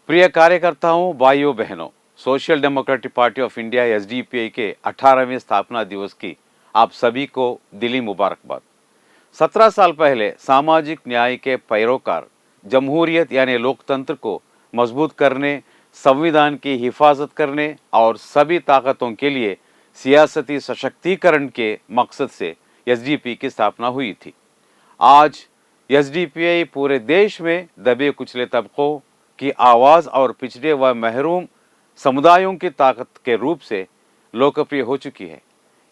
प्रिय कार्यकर्ताओं, भाइयों बहनों, social democratic party of India SDPI के 18वें स्थापना दिवस की आप सभी को दिली मुबारकबाद। 17 साल पहले सामाजिक न्याय के पैरोकार जमहूरियत यानी लोकतंत्र को मजबूत करने, संविधान की हिफाजत करने और सभी ताकतों के लिए सियासती सशक्तिकरण के मकसद से एसडीपी की स्थापना हुई थी। आज एसडीपीआई पूरे देश में दबे कुचले तबकों की आवाज़ और पिछड़े व महरूम समुदायों की ताकत के रूप से लोकप्रिय हो चुकी है।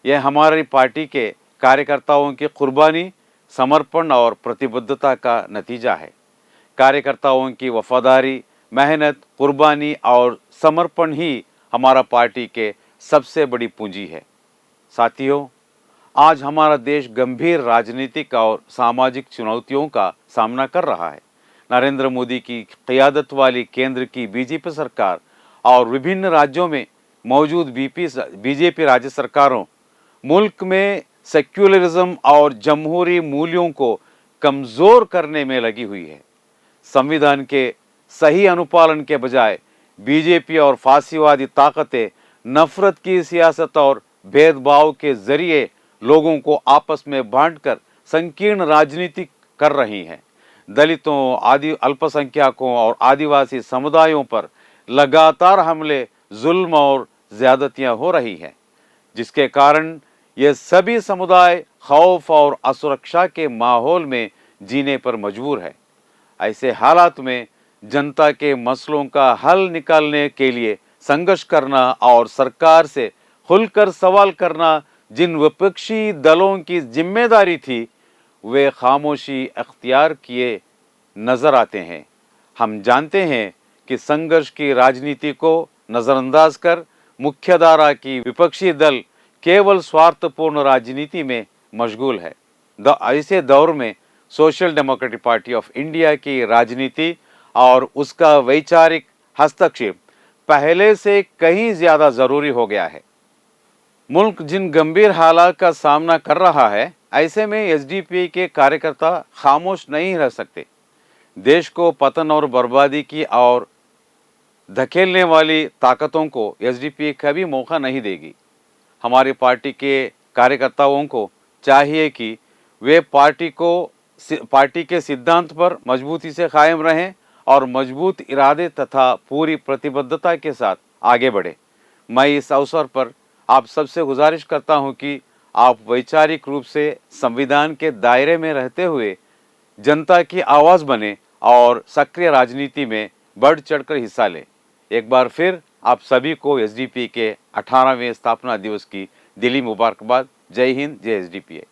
यह हमारी पार्टी के कार्यकर्ताओं की कुर्बानी, समर्पण और प्रतिबद्धता का नतीजा है। कार्यकर्ताओं की वफादारी, मेहनत, कुर्बानी और समर्पण ही हमारा पार्टी के सबसे बड़ी पूंजी है। साथियों, आज हमारा देश गंभीर राजनीतिक और सामाजिक चुनौतियों का सामना कर रहा है। नरेंद्र मोदी की क़यादत वाली केंद्र की बीजेपी सरकार और विभिन्न राज्यों में मौजूद बीजेपी राज्य सरकारों मुल्क में सेक्युलरिज्म और जमहूरी मूल्यों को कमज़ोर करने में लगी हुई है। संविधान के सही अनुपालन के बजाय बीजेपी और फासीवादी ताकतें नफरत की सियासत और भेदभाव के जरिए लोगों को आपस में बांटकर संकीर्ण राजनीति कर रही हैं। दलितों, अल्पसंख्यकों और आदिवासी समुदायों पर लगातार हमले, जुल्म और ज़्यादतियाँ हो रही हैं, जिसके कारण ये सभी समुदाय खौफ और असुरक्षा के माहौल में जीने पर मजबूर है। ऐसे हालात में जनता के मसलों का हल निकालने के लिए संघर्ष करना और सरकार से खुलकर सवाल करना जिन विपक्षी दलों की जिम्मेदारी थी, वे खामोशी अख्तियार किए नजर आते हैं। हम जानते हैं कि संघर्ष की राजनीति को नज़रअंदाज कर मुख्यधारा की विपक्षी दल केवल स्वार्थपूर्ण राजनीति में मशगूल है। ऐसे दौर में social democratic party of India की राजनीति और उसका वैचारिक हस्तक्षेप पहले से कहीं ज़्यादा ज़रूरी हो गया है। मुल्क जिन गंभीर हालात का सामना कर रहा है, ऐसे में एसडीपीआई के कार्यकर्ता खामोश नहीं रह सकते। देश को पतन और बर्बादी की और धकेलने वाली ताकतों को एसडीपीआई कभी मौका नहीं देगी। हमारी पार्टी के कार्यकर्ताओं को चाहिए कि वे पार्टी के सिद्धांत पर मजबूती से कायम रहें और मजबूत इरादे तथा पूरी प्रतिबद्धता के साथ आगे बढ़े। मैं इस अवसर पर आप सबसे गुजारिश करता हूं कि आप वैचारिक रूप से संविधान के दायरे में रहते हुए जनता की आवाज़ बने और सक्रिय राजनीति में बढ़ चढ़कर हिस्सा लें। एक बार फिर आप सभी को एसडीपीआई के 18वें स्थापना दिवस की दिली मुबारकबाद। जय हिंद, जय एसडीपीआई।